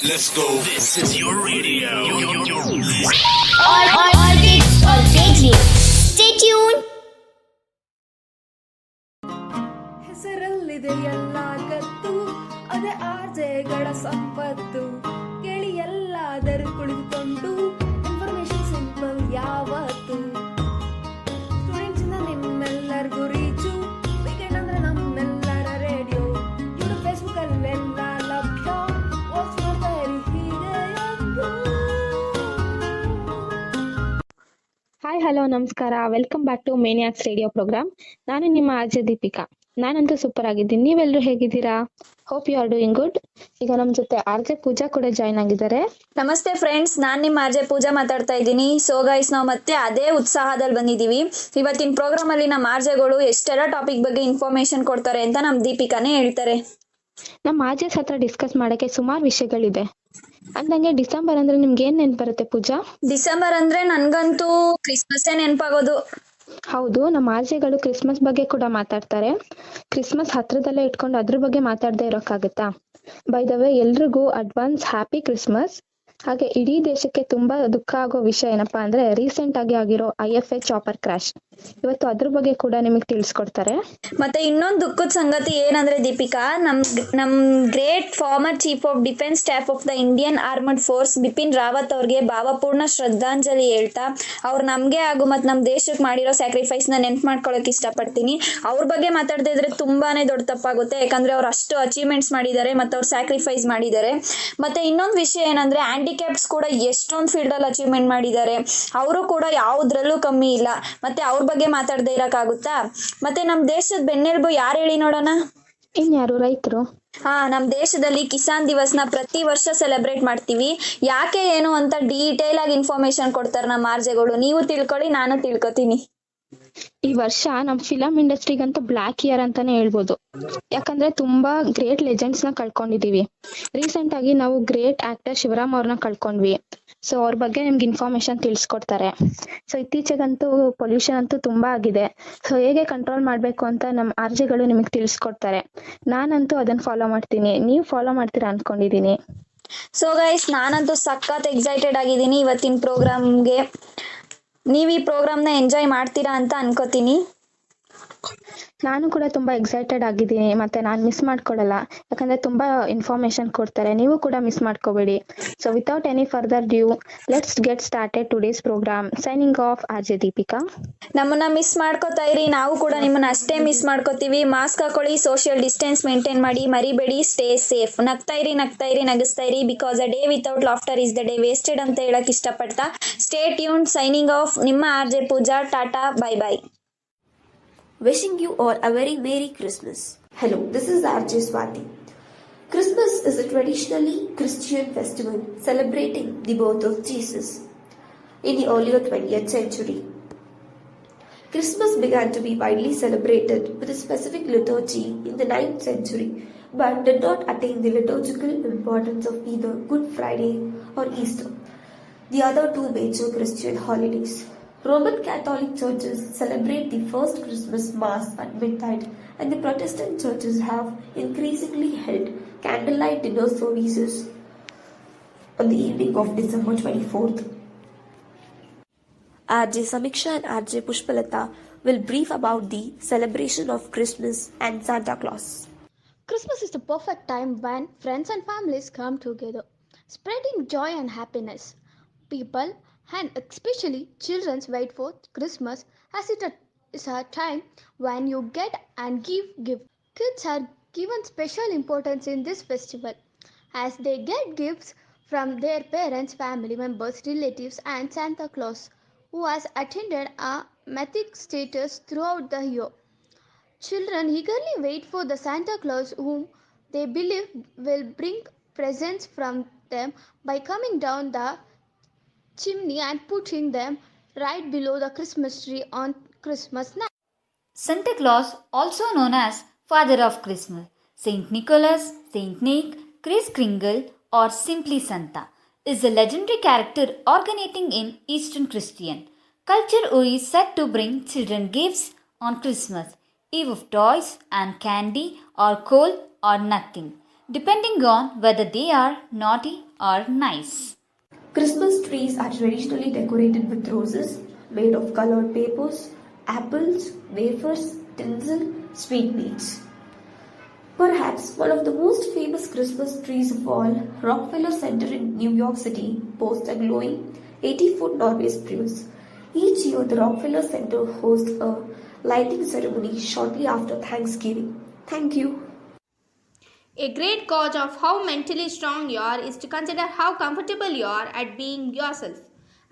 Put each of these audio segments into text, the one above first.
Let's go. This is your radio. All kids on radio. Stay tuned. ಹೆಸರಲ್ಲಿದೆ ಎಲ್ಲ ಕತ್ತು, ಅದೇ ಆರ್ಜೆಗಳ ಸಂಪತ್ತು. ಕೇಳಿ ಎಲ್ಲಾದರೂ ಕುಳಿತುಕೊಂಡು ಇನ್ಫಾರ್ಮೇಶನ್ ಸಿಂಪಲ್ ಯಾವತ್ತು. ಸ್ಟೂಡೆಂಟ್ಸ್ ಇಂದ ನಿಮ್ಮೆಲ್ಲರಿಗೂ ರೀಚು, ವೀಕೆಂಡ್ ಅಂದ್ರೆ ನಮ್ಮೆಲ್ಲರ ರೇಡಿಯೋ. ಯೂಟ್ಯೂಬ್ ಫೇಸ್ಬುಕ್ ಅಲ್ಲೆಲ್ಲ ಲಭ್ಯ. ವಾಚ್ ಮಾಡ್ತಾ ಇರಿ ಹೀಗೆ ಎಂದು. ಹಾಯ್ ಹಲೋ ನಮಸ್ಕಾರ, welcome back to Maniacs radio programme. ನಾನು ನಿಮ್ಮ ಆರ್ಜೆ ದೀಪಿಕಾ. ನಾನಂತೂ ಸೂಪರ್ ಆಗಿದ್ದೀನಿ. ನೀವೆಲ್ಲರೂ ಹೇಗಿದ್ದೀರಾ? Hope you are doing good. ಈಗ ನಮ್ಮ ಜೊತೆ ಆರ್ಜೆ ಪೂಜಾ ಕೂಡ ಜಾಯ್ನ್ ಆಗಿದ್ದಾರೆ. ನಮಸ್ತೆ ಫ್ರೆಂಡ್ಸ್, ನಾನು ನಿಮ್ಮ ಆರ್ಜೆ ಪೂಜಾ ಮಾತಾಡ್ತಾ ಇದ್ದೀನಿ. ಸೊ ಗೈಸ್, ನಾವು ಮತ್ತೆ ಅದೇ ಉತ್ಸಾಹದಲ್ಲಿ ಬಂದಿದ್ದೀವಿ. ಇವತ್ತಿನ ಪ್ರೋಗ್ರಾಮ್ ಅಲ್ಲಿ ನಮ್ಮ ಆರ್ಜೆಗಳು ಎಷ್ಟೆಲ್ಲ ಟಾಪಿಕ್ ಬಗ್ಗೆ ಇನ್ಫಾರ್ಮೇಶನ್ ಕೊಡ್ತಾರೆ ಅಂತ ನಮ್ಮ ದೀಪಿಕಾನೇ ಹೇಳ್ತಾರೆ. ನಮ್ಮ ಆರ್ಜೆಸ್ ಹತ್ರ ಡಿಸ್ಕಸ್ ಮಾಡಕ್ಕೆ ಸುಮಾರು ವಿಷಯಗಳಿದೆ. ಅಂದಂಗೆ ಡಿಸೆಂಬರ್ ಅಂದ್ರೆ ನಿಮ್ಗೆ ಏನ್ ನೆನ್ಪು ಬರುತ್ತೆ ಪೂಜಾ? ಡಿಸೆಂಬರ್ ಅಂದ್ರೆ ನನ್ಗಂತೂ ಕ್ರಿಸ್ಮಸ್ ನೆನಪಾಗೋದು. ಹೌದು, ನಮ್ಮ ಆರ್ಜೆಗಳು ಕ್ರಿಸ್ಮಸ್ ಬಗ್ಗೆ ಕೂಡ ಮಾತಾಡ್ತಾರೆ. ಕ್ರಿಸ್ಮಸ್ ಹತ್ರದಲ್ಲೇ ಇಟ್ಕೊಂಡು ಅದ್ರ ಬಗ್ಗೆ ಮಾತಾಡದೆ ಇರೋಕ್ಕಾಗತ್ತಾ? ಬೈ ದ ವೇ, ಎಲ್ರಿಗೂ ಅಡ್ವಾನ್ಸ್ ಹ್ಯಾಪಿ ಕ್ರಿಸ್ಮಸ್. ಹಾಗೆ ಇಡೀ ದೇಶಕ್ಕೆ ತುಂಬಾ ದುಃಖ ಆಗೋ ವಿಷಯ ಏನಪ್ಪಾ ಅಂದ್ರೆ ರೀಸೆಂಟ್ ಆಗಿ ಆಗಿರೋ IFA ಚಾಪರ್ ಕ್ರಾಶ್. ಇವತ್ತು ಅದ್ರ ಬಗ್ಗೆ ಕೂಡ ನಿಮಗೆ ತಿಳಿಸ್ಕೊಡ್ತಾರೆ. ಮತ್ತೆ ಇನ್ನೊಂದು ದುಃಖದ ಸಂಗತಿ ಏನಂದ್ರೆ ದೀಪಿಕಾ, ನಮ್ great former chief of defence staff of the Indian armed force Bipin Rawat ಅವ್ರಿಗೆ ಭಾವಪೂರ್ಣ ಶ್ರದ್ಧಾಂಜಲಿ ಹೇಳ್ತಾ, ಅವ್ರು ನಮ್ಗೆ ಹಾಗೂ ಮತ್ತೆ ನಮ್ ದೇಶಕ್ಕೆ ಮಾಡಿರೋ ಸ್ಯಾಕ್ರಿಫೈಸ್ ನ ನೆನ್ಪು ಮಾಡ್ಕೊಳಕ್ ಇಷ್ಟಪಡ್ತೀನಿ. ಅವ್ರ ಬಗ್ಗೆ ಮಾತಾಡದೇ ಇದ್ರೆ ತುಂಬಾನೇ ದೊಡ್ಡ ತಪ್ಪಾಗುತ್ತೆ. ಯಾಕಂದ್ರೆ ಅವ್ರು ಅಷ್ಟು ಅಚೀವ್ಮೆಂಟ್ಸ್ ಮಾಡಿದ್ದಾರೆ ಮತ್ತೆ ಅವ್ರು ಸ್ಯಾಕ್ರಿಫೈಸ್ ಮಾಡಿದ್ದಾರೆ. ಮತ್ತೆ ಇನ್ನೊಂದು ವಿಷಯ ಏನಂದ್ರೆ ಹ್ಯಾಂಡಿಕ್ಯಾಪ್ಸ್ ಕೂಡ ಎಷ್ಟೊಂದು ಫೀಲ್ಡ್ ಅಲ್ಲಿ ಅಚೀವ್ಮೆಂಟ್ ಮಾಡಿದ್ದಾರೆ. ಅವರು ಕೂಡ ಯಾವುದ್ರಲ್ಲೂ ಕಮ್ಮಿ ಇಲ್ಲ. ಮತ್ತೆ ಅವ್ರ ಬಗ್ಗೆ ಮಾತಾಡದೇ ಇರಕ್ಕಾಗುತ್ತಾ? ಮತ್ತೆ ನಮ್ ದೇಶದ ಬೆನ್ನೆಲುಬು ಯಾರು ಹೇಳಿ ನೋಡೋಣ? ಇನ್ಯಾರು? ರೈತರು. ನಮ್ ದೇಶದಲ್ಲಿ ಕಿಸಾನ್ ದಿವಸ್ನ ಪ್ರತಿ ವರ್ಷ ಸೆಲೆಬ್ರೇಟ್ ಮಾಡ್ತೀವಿ. ಯಾಕೆ ಏನು ಅಂತ ಡೀಟೇಲ್ ಆಗಿ ಇನ್ಫಾರ್ಮೇಶನ್ ಕೊಡ್ತಾರೆ ನಮ್ಮ ಆರ್ಜೆಗಳು. ನೀವು ತಿಳ್ಕೊಳ್ಳಿ, ನಾನು ತಿಳ್ಕೊತೀನಿ. ಈ ವರ್ಷ ನಮ್ ಫಿಲಂ ಇಂಡಸ್ಟ್ರಿಗಂತೂ ಬ್ಲ್ಯಾಕ್ ಇಯರ್ ಅಂತಾನೆ ಹೇಳ್ಬೋದು. ಯಾಕಂದ್ರೆ ತುಂಬಾ ಗ್ರೇಟ್ ಲೆಜೆಂಡ್ಸ್ ನ ಕಳ್ಕೊಂಡಿದೀವಿ. ರೀಸೆಂಟ್ ಆಗಿ ನಾವು ಗ್ರೇಟ್ ಆಕ್ಟರ್ ಶಿವರಾಮ್ ಅವ್ರನ್ನ ಕಳ್ಕೊಂಡ್ವಿ. ಸೊ ಅವ್ರ ಬಗ್ಗೆ ನಿಮ್ಗೆ ಇನ್ಫಾರ್ಮೇಶನ್ ತಿಳಿಸ್ಕೊಡ್ತಾರೆ. ಸೊ ಇತ್ತೀಚೆಗಂತೂ ಪೊಲ್ಯೂಷನ್ ಅಂತೂ ತುಂಬಾ ಆಗಿದೆ. ಸೊ ಹೇಗೆ ಕಂಟ್ರೋಲ್ ಮಾಡ್ಬೇಕು ಅಂತ ನಮ್ ಆರ್ಜಿಗಳು ನಿಮಗೆ ತಿಳಿಸ್ಕೊಡ್ತಾರೆ. ನಾನಂತೂ ಅದನ್ನ ಫಾಲೋ ಮಾಡ್ತೀನಿ. ನೀವು ಫಾಲೋ ಮಾಡ್ತೀರಾ ಅನ್ಕೊಂಡಿದೀನಿ. ಸೊ ಗೈಸ್, ನಾನಂತೂ ಸಖತ್ ಎಕ್ಸೈಟೆಡ್ ಆಗಿದ್ದೀನಿ ಇವತ್ತಿನ ಪ್ರೋಗ್ರಾಮ್ಗೆ. ನೀವು ಈ ಪ್ರೋಗ್ರಾಮ್ನ ಎಂಜಾಯ್ ಮಾಡ್ತೀರಾ ಅಂತ ಅನ್ಕೋತೀನಿ. ನಾನು ಕೂಡ ತುಂಬಾ ಎಕ್ಸೈಟೆಡ್ ಆಗಿದ್ದೀನಿ. ಮತ್ತೆ ನಾನು ಮಿಸ್ ಮಾಡ್ಕೊಡಲ್ಲ, ಯಾಕಂದ್ರೆ ತುಂಬಾ ಇನ್ಫಾರ್ಮೇಶನ್ ಕೊಡ್ತಾರೆ. ನೀವು ಕೂಡ ಮಿಸ್ ಮಾಡ್ಕೋಬೇಡಿ. So without any further due, let's get started today's programme. Signing off RJ Deepika. ನಮ್ಮನ್ನ ಮಿಸ್ ಮಾಡ್ಕೋತಾ ಇರಿ, ನಾವು ಕೂಡ ನಿಮ್ಮನ್ನ ಅಷ್ಟೇ ಮಿಸ್ ಮಾಡ್ಕೋತೀವಿ. ಮಾಸ್ಕ್ ಹಾಕೊಳ್ಳಿ, ಸೋಷಿಯಲ್ ಡಿಸ್ಟೆನ್ಸ್ ಮೇಂಟೈನ್ ಮಾಡಿ, ಮರಿಬೇಡಿ, ಸ್ಟೇ ಸೇಫ್. ನಗ್ತಾ ಇರಿ, ನಗಿಸ್ತಾ ಇರಿ. Because a day without laughter is the day wasted ಅಂತ ಹೇಳಕ್ ಇಷ್ಟಪಡ್ತಾ ಸ್ಟೇ ಟ್ಯೂನ್ಡ್. ಸೈನಿಂಗ್ ಆಫ್, ನಿಮ್ಮ RJ Pooja. Tata, bye bye. Wishing you all a very Merry Christmas. Hello, this is RJ Swati. Christmas is a traditionally Christian festival celebrating the birth of Jesus. In the earlier 20th century, Christmas began to be widely celebrated with a specific liturgy in the 9th century, but did not attain the liturgical importance of either Good Friday or Easter, the other two major Christian holidays. Roman Catholic churches celebrate the first Christmas Mass at midnight, and the Protestant churches have increasingly held candlelight dinner services on the evening of December 24th. RJ Samiksha and RJ Pushpalata will brief about the celebration of Christmas and Santa Claus. Christmas is the perfect time when friends and families come together, spreading joy and happiness. People, and especially children, wait for Christmas as it is a time when you get and give gifts. Kids are given special importance in this festival as they get gifts from their parents, family members, relatives and Santa Claus, who has attended a mythic status throughout the year. Children eagerly wait for the Santa Claus, whom they believe will bring presents from them by coming down the chimney and putting them right below the Christmas tree on Christmas night. Santa Claus, also known as Father of Christmas, Saint Nicholas, Saint Nick, Kris Kringle or simply Santa, is a legendary character originating in Eastern Christian culture who is said to bring children gifts on Christmas Eve of toys and candy or coal or nothing. depending on whether they are naughty or nice. Christmas trees are traditionally decorated with roses made of colored papers, apples, wafers, tinsel, sweetmeats. Perhaps one of the most famous Christmas trees of all, Rockefeller Center in New York City, boasts a glowing 80-foot Norway spruce. Each year, the Rockefeller Center hosts a lighting ceremony shortly after Thanksgiving. Thank you. A great gauge of how mentally strong you are is to consider how comfortable you are at being yourself.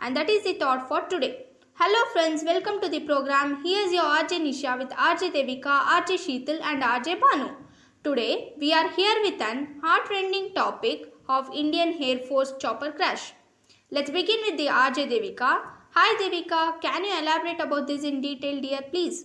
And that is the thought for today. Hello friends, welcome to the program. Here's your RJ Nisha with RJ Devika, RJ Sheetal and RJ Banu. Today, we are here with an heart-rending topic of Indian Air Force chopper crash. Let's begin with the RJ Devika. Hi Devika, can you elaborate about this in detail, dear, please?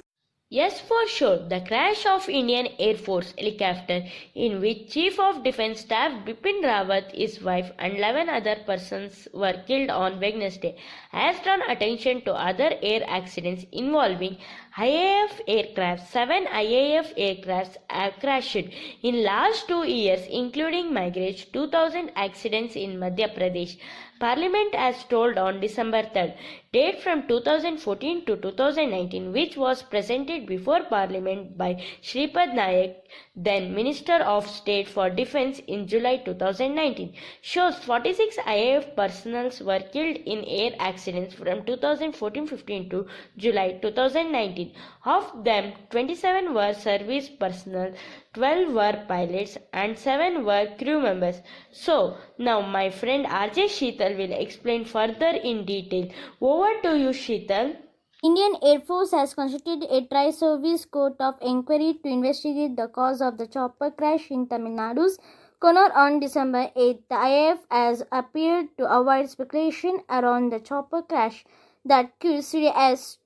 Yes, for sure. The crash of Indian Air Force helicopter, in which Chief of Defence Staff Bipin Rawat, his wife and 11 other persons were killed on Wednesday, has drawn attention to other air accidents involving IAF aircraft. 7 IAF aircrafts have crashed in last 2 years, including Migrage 2000 accidents in Madhya Pradesh. Parliament has told on December 3rd, date from 2014 to 2019, which was presented before Parliament by Shripad Nayak, then Minister of State for Defence, in July 2019, shows 46 IAF personnel were killed in air accidents from 2014-15 to July 2019. Of them, 27 were service personnel, 12 were pilots and 7 were crew members. So, now my friend RJ Sheetal will explain further in detail. Over to you, Sheetal. Indian Air Force has constituted a tri-service court of inquiry to investigate the cause of the chopper crash in Tamil Nadu's Connor on December 8. The IAF has appeared to avoid speculation around the chopper crash that killed CDS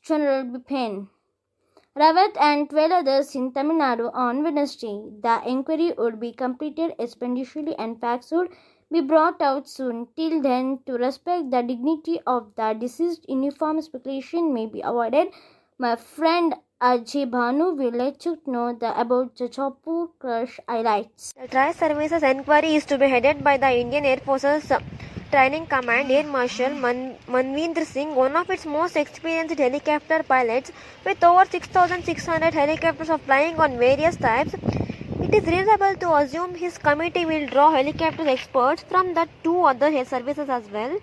General Bipin Rawat and 12 others in Tamil Nadu on Wednesday. The inquiry would be completed expeditiously and facts would be brought out soon. Till then, to respect the dignity of the deceased, uniform speculation may be avoided. My friend Ajay Bhanu will let you know about the chopper crash highlights. The Tri-Services Enquiry is to be headed by the Indian Air Force's Training Command Air Marshal Manvendra Singh, one of its most experienced helicopter pilots, with over 6,600 helicopters flying on various types. It is reasonable to assume his committee will draw helicopter experts from the 2 other air services as well.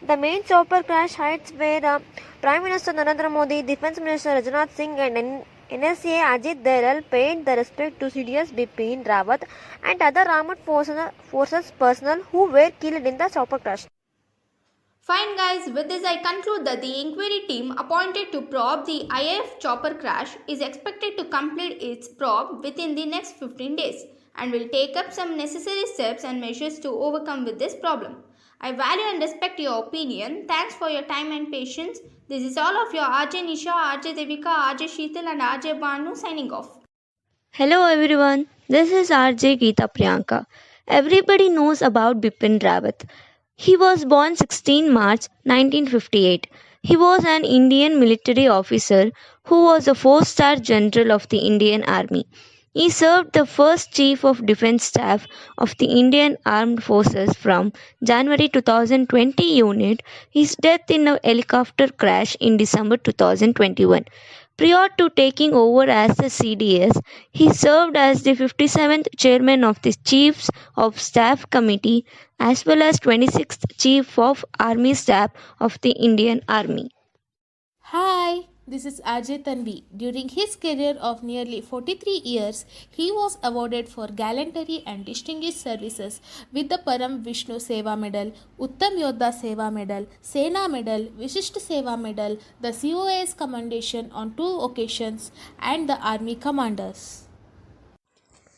The main chopper crash heights where Prime Minister Narendra Modi, Defence Minister Rajnath Singh and NSA Ajit Deral paid the respect to CDS Bipin Rawat and other armed forces personnel who were killed in the chopper crash. Fine guys, with this I conclude that the inquiry team appointed to probe the IAF chopper crash is expected to complete its probe within the next 15 days and will take up some necessary steps and measures to overcome with this problem. I value and respect your opinion. Thanks for your time and patience. This is all of your RJ Nisha, RJ Devika, RJ Sheetal and RJ Banu signing off. Hello everyone, this is RJ Geeta Priyanka. Everybody knows about Bipin Rawat. He was born 16 March 1958. He was an Indian military officer who was a 4-star general of the Indian Army. He served the first Chief of Defence Staff of the Indian Armed Forces from January 2020 unit. His death in a helicopter crash in December 2021. Prior to taking over as the CDS, he served as the 57th Chairman of the Chiefs of Staff Committee as well as 26th Chief of Army Staff of the Indian Army. Hi, this is Ajay Tanvi. During his career of nearly 43 years, he was awarded for gallantry and distinguished services with the Param Vishnu Seva Medal, Uttam Yodha Seva Medal, Sena Medal, Vishisht Seva Medal, the COS Commendation on 2 occasions, and the Army Commanders.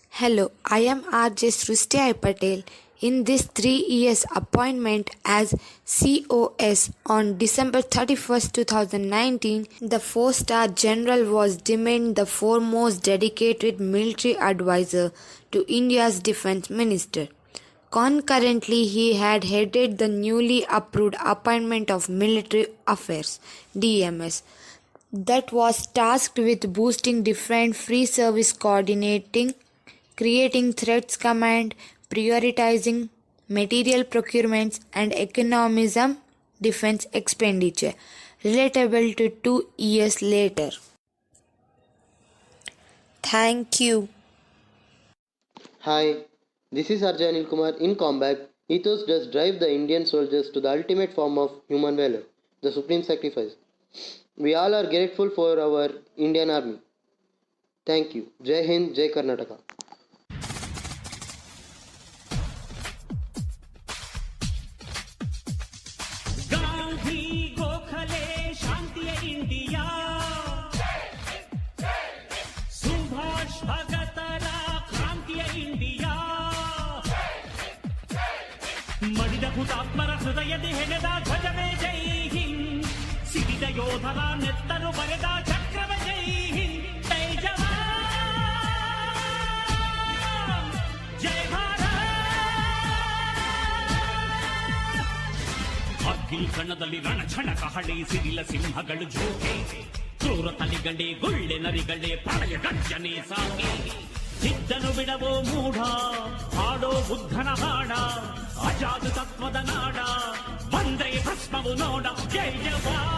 Hello, I am RJ Srishti Patel. In this 3 years appointment as COS on December 31st, 2019, the 4-star general was deemed the foremost dedicated military advisor to India's defense minister. Concurrently, he had headed the newly approved Appointment of Military Affairs (DMS) that was tasked with boosting different free service coordinating creating threats command, prioritizing material procurements, and economism defense expenditure, relatable to 2 years later. Thank you. Hi, this is Arjay Anil Kumar. In combat, ethos does drive the Indian soldiers to the ultimate form of human valor, the supreme sacrifice. We all are grateful for our Indian Army. Thank you. Jai Hind, Jai Karnataka. Gandhi Gokhale ಶಾಂತಿಯ India, Subhash ಭಗತರ ಕ್ರಾಂತಿಯ India, ಮಡಿದ ಹುತಾತ್ಮರ ಹೃದಯದಿ ಹೆಣೆದ ಧ್ವಜವೇ ಜೈ ಹಿಂದ್, ಸಿಡಿದ ಯೋಧರ ನೆತ್ತರು ಬರೆದ ಚಕ್ರವೇ ಜೈ ಹಿಂದ್, ಜೈ ಜವಾನ್ ಜೈ ಭಾರತ್. ಅಗ್ನಿ ಕಣದಲ್ಲಿ ರಣಛಣ ಕಹಳೆ ಸಿಡಿಲ ಸಿಂಹಗಳು ಜೋಕೆ, ಕ್ರೂರ ತಲಿಗಂಡೆ ಗುಳ್ಳೆ ನರಿಗಂಡೆ ಪ್ರಳಯ ಗರ್ಜನೆ ಸಾಗೆ, ಸಿದ್ದನು ಬಿಡವೋ ಮೂಢ ಹಾಡೋ ಬುದ್ಧನ ಹಾಡ, ಅಜಾದ ತತ್ವದ ನಾಡ ಬಂದ್ರೆ ಭಸ್ಮವು ನೋಡ, ಜೈ ಜವಾನ್.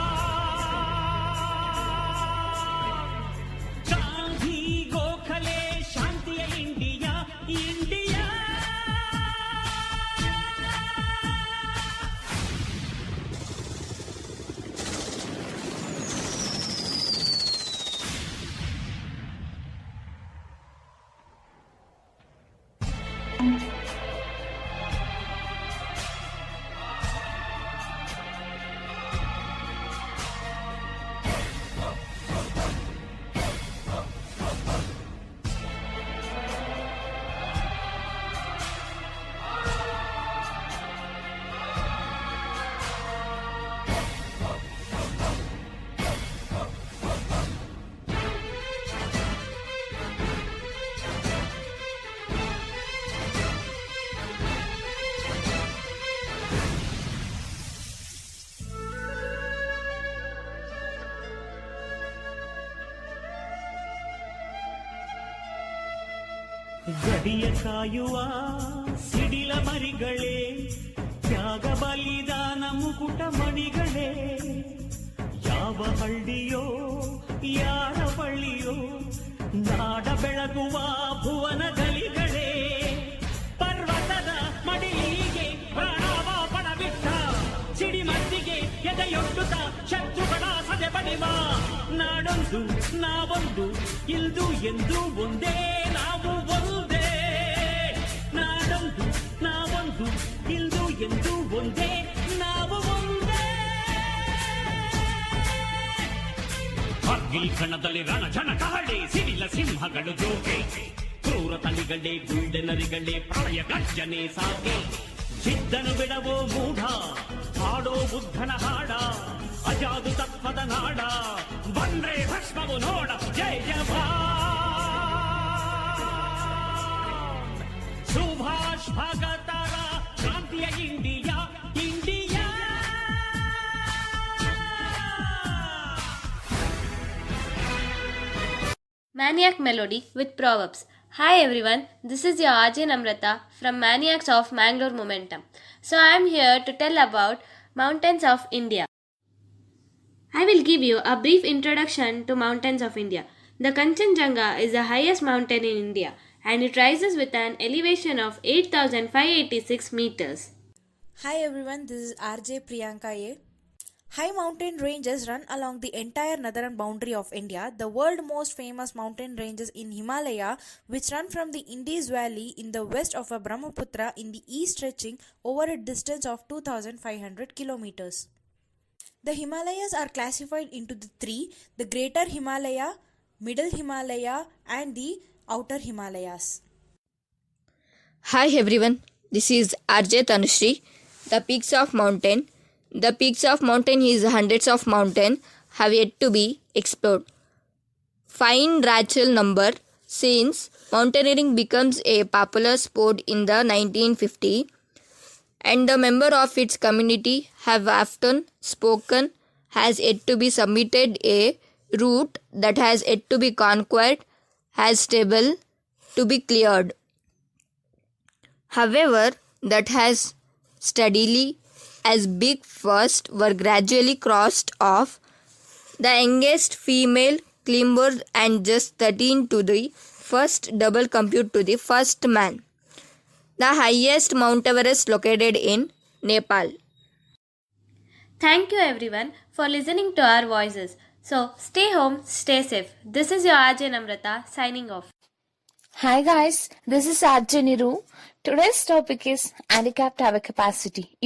ಗಾಂಧಿ ಗೋಖಲೆ ಶಾಂತಿಯ ಇಂಡಿಯಾ, ಇಂಡಿಯಾ. ಗಡಿಯ ಕಾಯುವ ಸಿಡಿಲ ಮರಿಗಳೇ, ತ್ಯಾಗ ಬಲಿದಾನ ಮುಕುಟ ಮಣಿಗಳೇ, ಯಾವ ಹಳ್ಳಿಯೋ ಯಾರ ಬಳ್ಳಿಯೋ ನಾಡ ಬೆಳಗುವ ಭುವನ ಗಲಿಗಳೇ, ಪರ್ವತದ ಮಡಿಲಿಗೆ ಪ್ರಾಣವ ಪಣವಿಟ್ಟ ಸಿಡಿಮದ್ದಿಗೆ ಎದೆಯೊಡ್ಡುತ್ತ ಶತ್ರುಗಳ ಸದೆ ಬಡಿವ, ನಾಡೊಂದು ನಾವೊಂದು ಇಲ್ದು ಎಂದು ಒಂದೇ ನಾವು ಒಂದೇ, ನಾಡೊಂದು ನಾವೊಂದು ಇಲ್ದು ಎಂದು ಒಂದೇ ನಾವು ಒಂದೇ. ಕಾರ್ಗಿಲ್ ಕಣದಲ್ಲಿ ರಣಜನ ಕಹಳೆ ಸಿಡಿಲ ಸಿಂಹಗಳು ಜೋಕೆ, ಕ್ರೂರ ತಳಿಗಳೇ ಗುಳ್ಳೆ ನರಿಗಳೇ ಪ್ರಳಯ ಗರ್ಜನೆ ಸಾಗೆ, ಸಿದ್ದನು ಬಿಡವೋ ಮೂಢ ಹಾಡೋ ಬುದ್ಧನ ಹಾಡ, ಅಜಾದು ತತ್ವದ ನಾಡ ಬಂದ್ರೆ ಭಸ್ಮವು ನೋಡ, ಜೈ ಜವಾನ್. ಸುಭಾಷ್ ಭಗತರ ಕ್ರಾಂತಿಯ India, India. Maniac Melody with Proverbs. Hi everyone, this is your RJ Namrata from Maniacs of Mangalore Momentum. So I am here to tell about Mountains of India. I will give you a brief introduction to Mountains of India. The Kanchenjunga is the highest mountain in India and it rises with an elevation of 8,586 meters. Hi everyone, this is RJ Priyanka A. High mountain ranges run along the entire northern boundary of India. The world's most famous mountain ranges in Himalaya, which run from the Indus Valley in the west of Brahmaputra in the east, stretching over a distance of 2,500 kilometers. The Himalayas are classified into the three: the Greater Himalaya, Middle Himalaya, and the Outer Himalayas. Hi everyone, this is RJ Tanushri. The peaks of mountain. The peaks of mountain is hundreds of mountain have yet to be explored. Find Rachel number since mountaineering becomes a popular sport in the 1950s and the member of its community have often spoken has yet to be submitted a route that has yet to be conquered has stable to be cleared. However, that has steadily as big first were gradually crossed off. The youngest female climber and just 13 to the first double compute to the first man. The highest Mount Everest located in Nepal. Thank you everyone for listening to our voices. So stay home, stay safe. This is your RJ Namrata signing off. Hi guys, this is RJ Niru. Today's topic is handicapped have a capacity.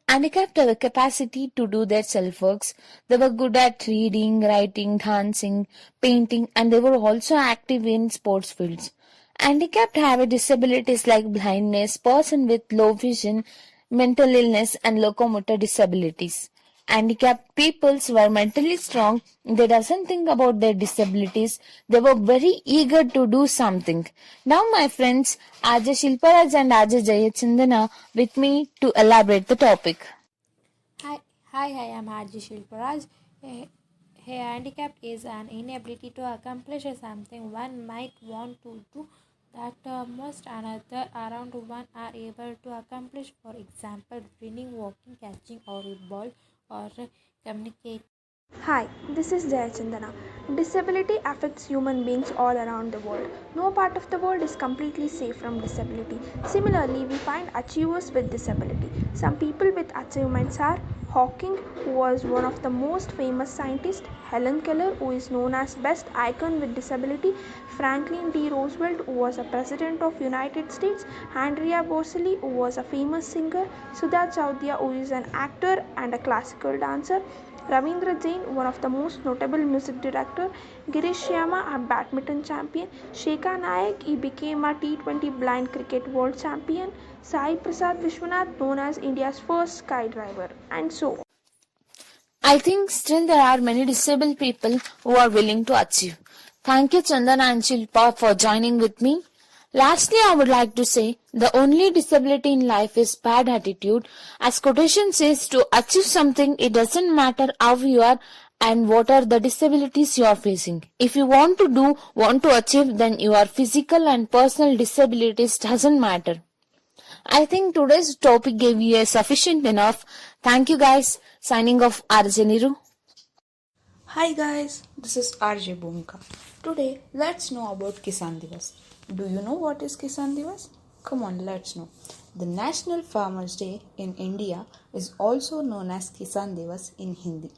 Handicapped have a capacity to do their self-works. They were good at reading, writing, dancing, painting, and they were also active in sports fields. Handicapped have a disabilities like blindness, person with low vision, mental illness, and locomotor disabilities. Handicapped peoples were mentally strong. They doesn't think about their disabilities. They were very eager to do something. Now my friends, RJ Shilparaj and RJ Jayachandana with me to elaborate the topic. Hi, I am RJ Shilparaj. A handicap is an inability to accomplish something one might want to do that most another around one are able to accomplish. For example, reading, walking, catching or a ball or communicate. Hi, this is Jayachandana. Disability affects human beings all around the world. No part of the world is completely safe from disability. Similarly, we find achievers with disability. Some people with achievements are Hawking, who was one of the most famous scientists, Helen Keller, who is known as best icon with disability, Franklin D. Roosevelt, who was a president of United States, Andrea Bocelli, who was a famous singer, Sudha Chowdhury, who is an actor and a classical dancer, Ravindra Jain, one of the most notable music director, Girish Sharma, a badminton champion, Shekha Nayak, he became a T20 blind cricket world champion, Sai Prasad Vishwanath, known as India's first skydiver, and so on. I think still there are many disabled people who are willing to achieve. Thank you Chandana and Shilpa for joining with me. Lastly, I would like to say the only disability in life is bad attitude. As quotation says, to achieve something, it doesn't matter how you are and what are the disabilities you are facing. If you want to achieve, then your physical and personal disabilities doesn't matter. I think today's topic gave you a sufficient enough. Thank you guys. Signing off, RJ Niru. Hi guys, this is RJ Bhumika. Today, let's know about Kisan Divas. Do you know what is Kisan Divas? Come on, let's know. The National Farmers Day in India is also known as Kisan Divas in Hindi.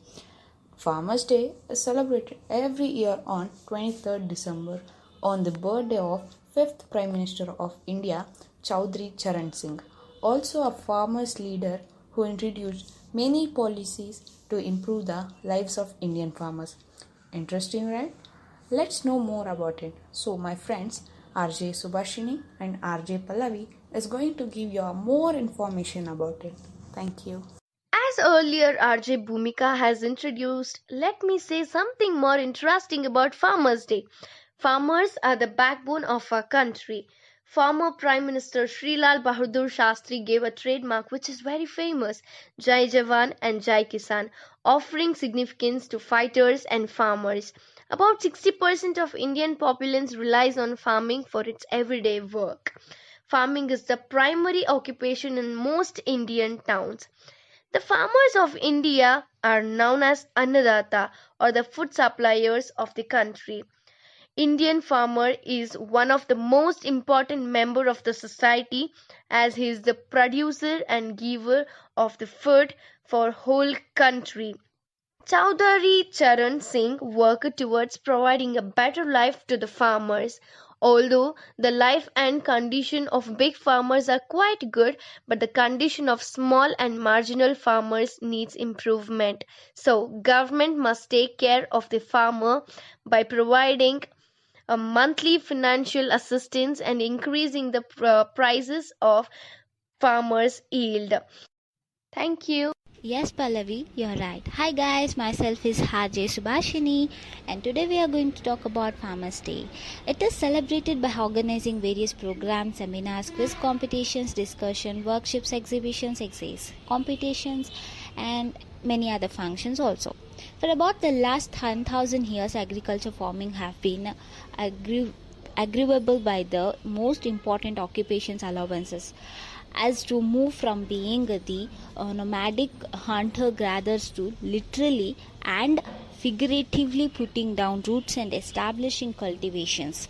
Farmers Day is celebrated every year on 23rd December on the birthday of 5th Prime Minister of India, Chaudhry Charan Singh, also a farmers leader who introduced many policies to improve the lives of Indian farmers. Interesting, right? Let's know more about it. So my friends, RJ Subhashini and RJ Pallavi is going to give you more information about it. Thank you. As earlier RJ Bhumika has introduced, let me say something more interesting about Farmers Day. Farmers are the backbone of our country. Former Prime Minister Sri Lal Bahadur Shastri gave a trademark which is very famous, Jai Jawan and Jai Kisan, offering significance to fighters and farmers. About 60% of Indian populace relies on farming for its everyday work. Farming is the primary occupation in most Indian towns. The farmers of India are known as Annadata or the food suppliers of the country. Indian farmer is one of the most important member of the society as he is the producer and giver of the food for whole country. Chaudhry Charan Singh worked towards providing a better life to the farmers. Although the life and condition of big farmers are quite good, but the condition of small and marginal farmers needs improvement. So, government must take care of the farmer by providing a monthly financial assistance and increasing the prices of farmers' yield. Thank you. Yes, Pallavi, you're right. Hi guys, myself is RJ Subhashini and today we are going to talk about Farmers Day. It is celebrated by organizing various programs, seminars, quiz competitions, discussion, workshops, exhibitions, essays, competitions and many other functions also. For about the last 10,000 years, agriculture farming have been agreeable by the most important occupations allowances, as to move from being the nomadic hunter gatherers to literally and figuratively putting down roots and establishing cultivations.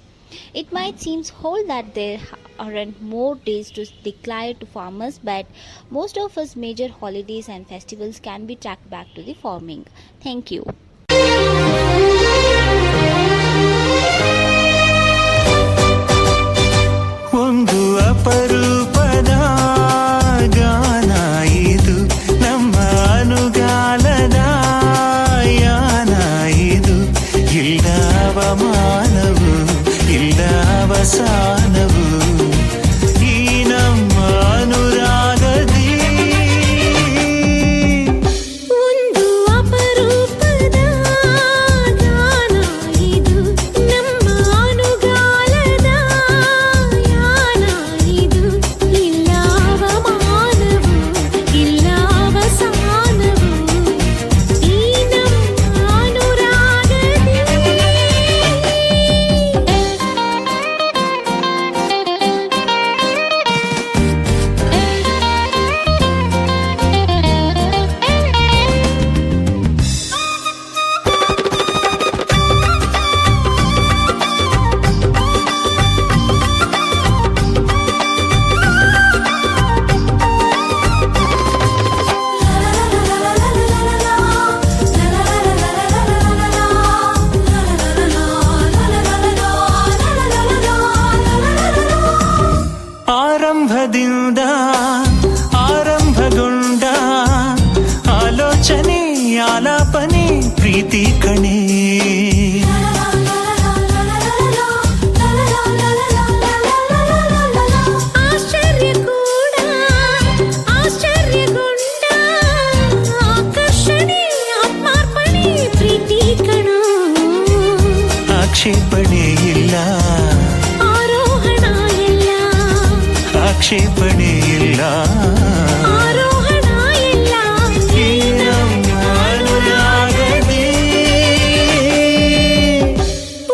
It might seem whole that there aren't more days to declare to farmers, but most of us major holidays and festivals can be tracked back to the farming. Thank you. ಒಂದು ಅಪರೂಪದ ಗಾನ ಇದು ನಮ್ಮ ಅನುಗಾಲದ ಯಾನ ಇದು ಇಲ್ಲ ಅವಮಾನವು ಇಲ್ಲ ಅವಸಾನವು ಈ ನಮ್ಮ ಅನುರಾಗದಿ ಒಂದು ಅಪರೂಪದ ಗಾನ ಇದು ನಮ್ಮ ಅನುಗಾಲದ ಯಾನ ಇದು ಇಲ್ಲ ಅವಮಾನವು ಇಲ್ಲ ಅವಸಾನವು ಈ ನಮ್ಮ ಅನುರಾಗದಿ. ಆರಂಭದಿಂದ ಆರಂಭಗೊಂಡ ಆಲೋಚನೆ ಆಲಾಪನೆ ಪ್ರೀತಿ ಕಣೆ ಆಶ್ಚರ್ಯ ಕೂಡ ಆಶ್ಚರ್ಯಗೊಂಡ ಆಕರ್ಷಣೆ ಆತ್ಮಾರ್ಪಣೆ ಪ್ರೀತಿ ಕಣ. ಆಕ್ಷೇಪಣೆ ಇಲ್ಲ ಆರೋಹಣ ಇಲ್ಲ ಆಕ್ಷೇಪಣೆ ಇಲ್ಲ ಆರೋಹಣ ಇಲ್ಲ ಈ ನಮ್ಮ ಅನುರಾಗದಿ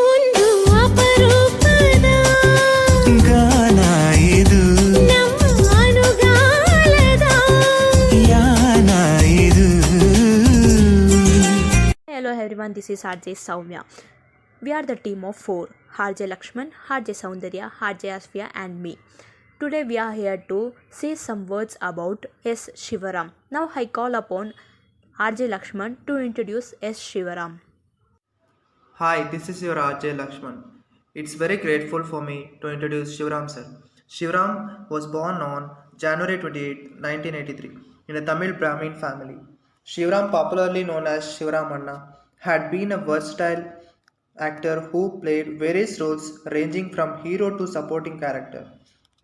ಒಂದು ಅಪರೂಪದ ಗಾನ ಇದು ನಮ್ಮ ಅನುಗಾಲದ ಯಾನ ಇದು. Hello everyone, this is RJ Soumya. We are the team of 4, RJ Lakshman, RJ Soundarya, RJ Asfiya and me. Today we are here to say some words about S. Shivaram. Now I call upon RJ Lakshman to introduce S. Shivaram. Hi, this is your RJ Lakshman. It's very grateful for me to introduce Shivaram sir. Shivaram was born on January 28, 1983 in a Tamil Brahmin family. Shivaram, popularly known as Shivaramanna, had been a versatile actor who played various roles ranging from hero to supporting character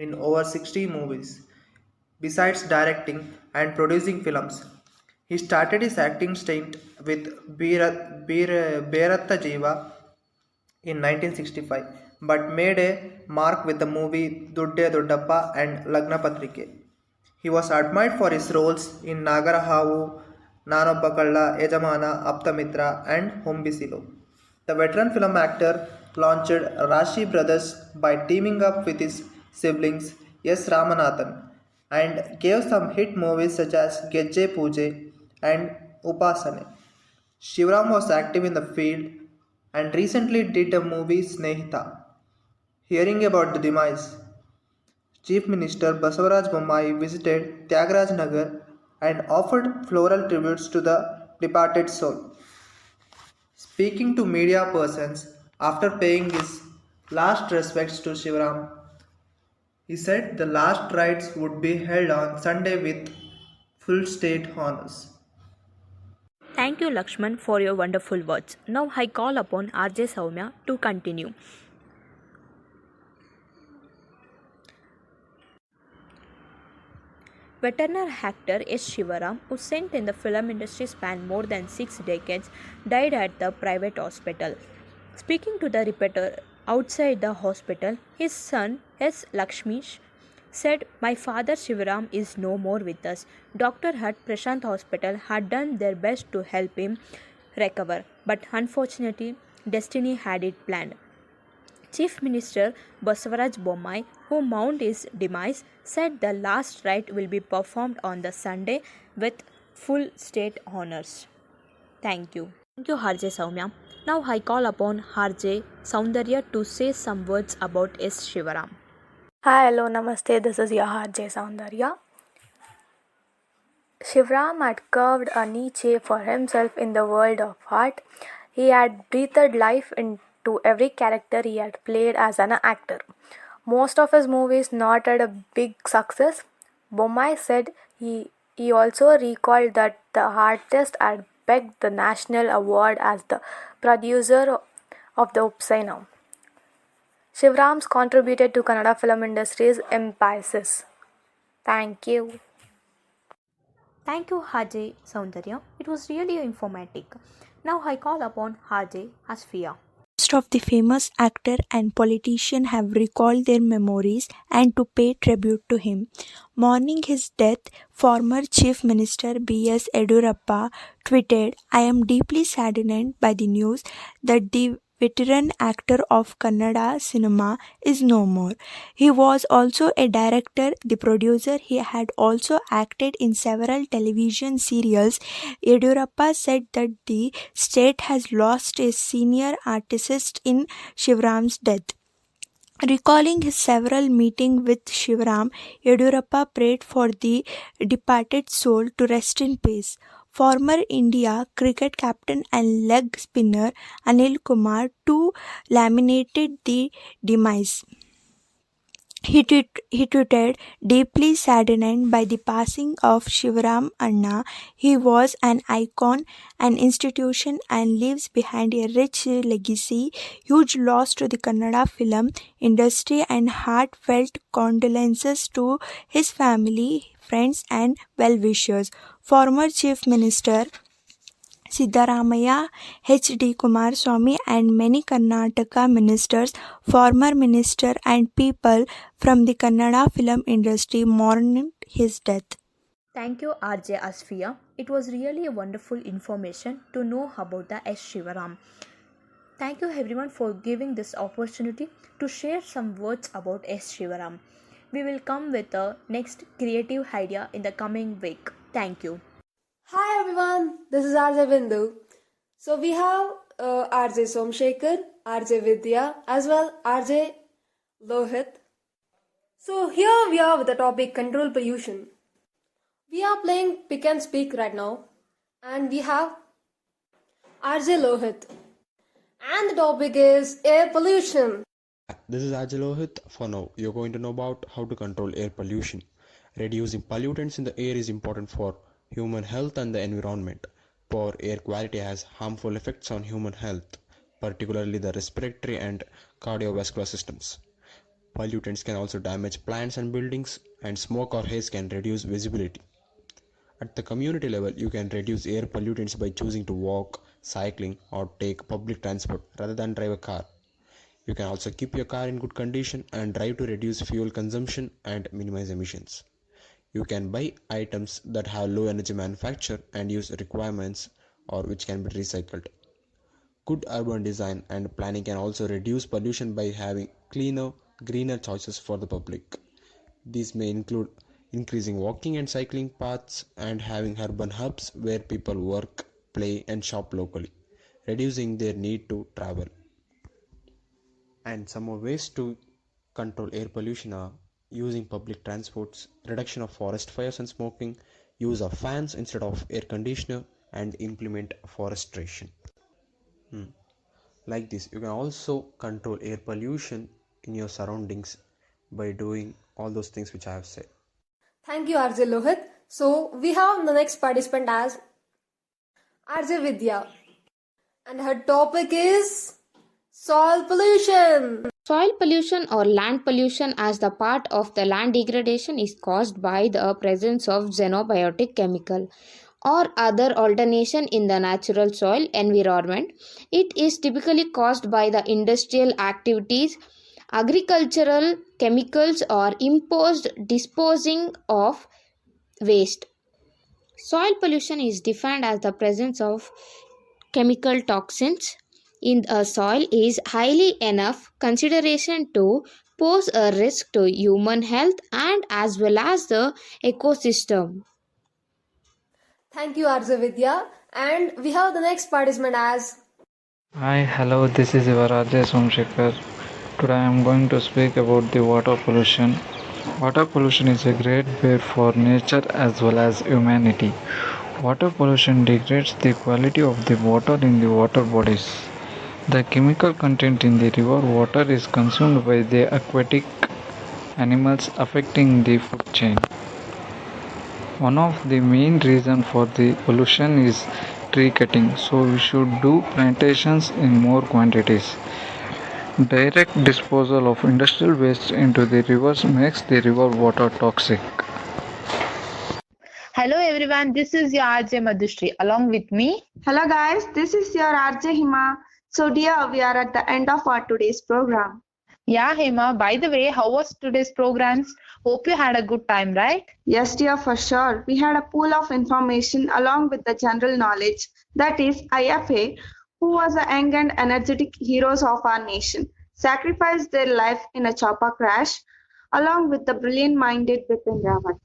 in over 60 movies. Besides directing and producing films, he started his acting stint with Beratta Jiva in 1965, but made a mark with the movie Dudde Doddappa and Lagna Patrike. He was admired for his roles in Nagarahavu, Nanobba Kalla, Yajamana, Aptamitra and Hombisilo. The veteran film actor launched Rashi Brothers by teaming up with his siblings S. Ramanathan and gave some hit movies such as Gejje Pooje and Upasane. Shivaram was active in the field and recently did a movie Snehita. Hearing about the demise, Chief Minister Basavaraj Bommai visited Tyagaraja Nagar and offered floral tributes to the departed soul. Speaking to media persons after paying his last respects to Shivaram, he said the last rites would be held on Sunday with full state honors. Thank you Lakshman for your wonderful words. Now I call upon RJ Soumya to continue. Veteran actor S. Shivaram, who sent in the film industry span more than 6 decades, died at the private hospital. Speaking to the reporter outside the hospital, his son S. Lakshmish said, "My father Shivaram is no more with us. Doctor at Prashant Hospital had done their best to help him recover, but unfortunately, destiny had it planned. Chief Minister Basavaraj Bommai, who mourned his demise, said the last rite will be performed on the Sunday with full state honors. Thank you. Thank you, Harjay Soumya. Now I call upon Harjay Soundarya to say some words about S. Shivaram. Hi, hello, namaste. This is your Harjay Soundarya. Shivram had carved a niche for himself in the world of art. He had breathed life into every character he had played as an actor. Most of his movies not had a big success. Bommai said he also recalled that the artist had begged the national award as the producer of the Upsaina. Shivram's contributed to Kannada film industry's emphasis. Thank you. Thank you, Harjay Soundarya. It was really informative. Now I call upon Harjay Asfia. Most of the famous actor and politician have recalled their memories and to pay tribute to him. Mourning his death, former Chief Minister B.S. Yediyurappa tweeted, "I am deeply saddened by the news that the veteran actor of Kannada cinema is no more. He was also a director, the producer. He had also acted in several television serials." Yediyurappa said that the state has lost a senior artist in Shivram's death. Recalling his several meetings with Shivram, Yediyurappa prayed for the departed soul to rest in peace. Former India cricket captain and leg spinner Anil Kumar too lamented the demise. He tweeted, "Deeply saddened by the passing of Shivaram Anna. He was an icon, an institution, and leaves behind a rich legacy. Huge loss to the Kannada film industry and heartfelt condolences to his family, friends, and well-wishers." Former Chief Minister Siddaramaiah, H.D. Kumaraswamy, and many Karnataka ministers, former minister, and people from the Kannada film industry mourned his death. Thank you, RJ Asfia. It was really a wonderful information to know about the S. Shivaram. Thank you everyone for giving this opportunity to share some words about S. Shivaram. We will come with the next creative idea in the coming week. Thank you. Hi everyone, this is RJ Bindu. So we have RJ Somshekhar, RJ Vidya, as well RJ Lohit. So here we are with the topic control pollution. We are playing pick and speak right now, and we have RJ Lohit. And the topic is air pollution. This is RJ Lohit. For now, you're going to know about how to control air pollution. Reducing pollutants in the air is important for human health and the environment. Poor air quality has harmful effects on human health, particularly the respiratory and cardiovascular systems. Pollutants can also damage plants and buildings, and smoke or haze can reduce visibility. At the community level, you can reduce air pollutants by choosing to walk, cycling, or take public transport rather than drive a car. You can also keep your car in good condition and drive to reduce fuel consumption and minimize emissions. You can buy items that have low energy manufacture and use requirements or which can be recycled. Good urban design and planning can also reduce pollution by having cleaner, greener choices for the public. These may include increasing walking and cycling paths and having urban hubs where people work, play, and shop locally, reducing their need to travel. And some more ways to control air pollution are using public transports, reduction of forest fires and smoking, use of fans instead of air conditioner, and implement forestation. Like this, you can also control air pollution in your surroundings by doing all those things which I have said. Thank you, RJ Lohit. So we have the next participant as RJ Vidya, and her topic is soil pollution. Soil pollution or land pollution as the part of the land degradation is caused by the presence of xenobiotic chemical or other alternation in the natural soil environment. It is typically caused by the industrial activities, agricultural chemicals, or imposed disposing of waste. Soil pollution is defined as the presence of chemical toxins, in a soil is highly enough consideration to pose a risk to human health and as well as the ecosystem. Thank you, RJ Vidya. And we have the next participant as. Hi, hello, this is Ivaraja Somshekar. Today I am going to speak about the water pollution. Water pollution is a great bane for nature as well as humanity. Water pollution degrades the quality of the water in the water bodies. The chemical content in the river water is consumed by the aquatic animals, affecting the food chain. One of the main reasons for the pollution is tree cutting, so we should do plantations in more quantities. Direct disposal of industrial waste into the rivers makes the river water toxic. Hello everyone, this is your RJ Madhushri along with me. Hello guys, this is your RJ Hima. So dear, we are at the end of our today's program. Yeah, Hema, by the way, how was today's programs? Hope you had a good time, right? Yes dear, for sure. We had a pool of information along with the general knowledge, that is IFA, who was the young and energetic heroes of our nation, sacrificed their life in a chopper crash along with the brilliant-minded Bipin Rawat.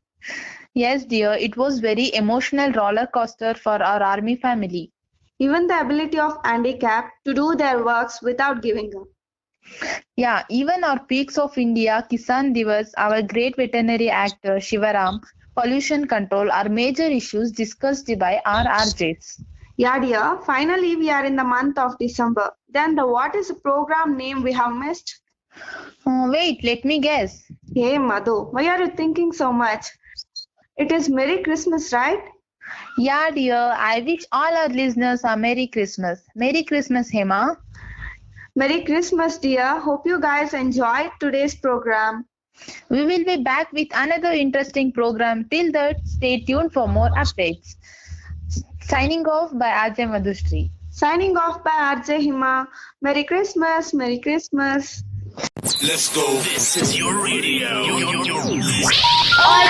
Yes, dear, it was very emotional roller coaster for our army family. Even the ability of handicap to do their works without giving up. Yeah, even our Peaks of India, Kisan Divas, our great veterinary actor Shivaram, pollution control are major issues discussed by our RJs. Yeah dear, finally we are in the month of December. Then what is the program name we have missed? Wait, let me guess. Hey Madhu, why are you thinking so much? It is Merry Christmas, right? Yeah dear, I wish all our listeners a Merry Christmas. Merry Christmas, Hema. Merry Christmas dear. Hope you guys enjoyed today's program. We will be back with another interesting program. Till that, stay tuned for more updates. Signing off by RJ Madhushri. Signing off by RJ Hima. Merry Christmas, Merry Christmas. Let's go. This is your radio. All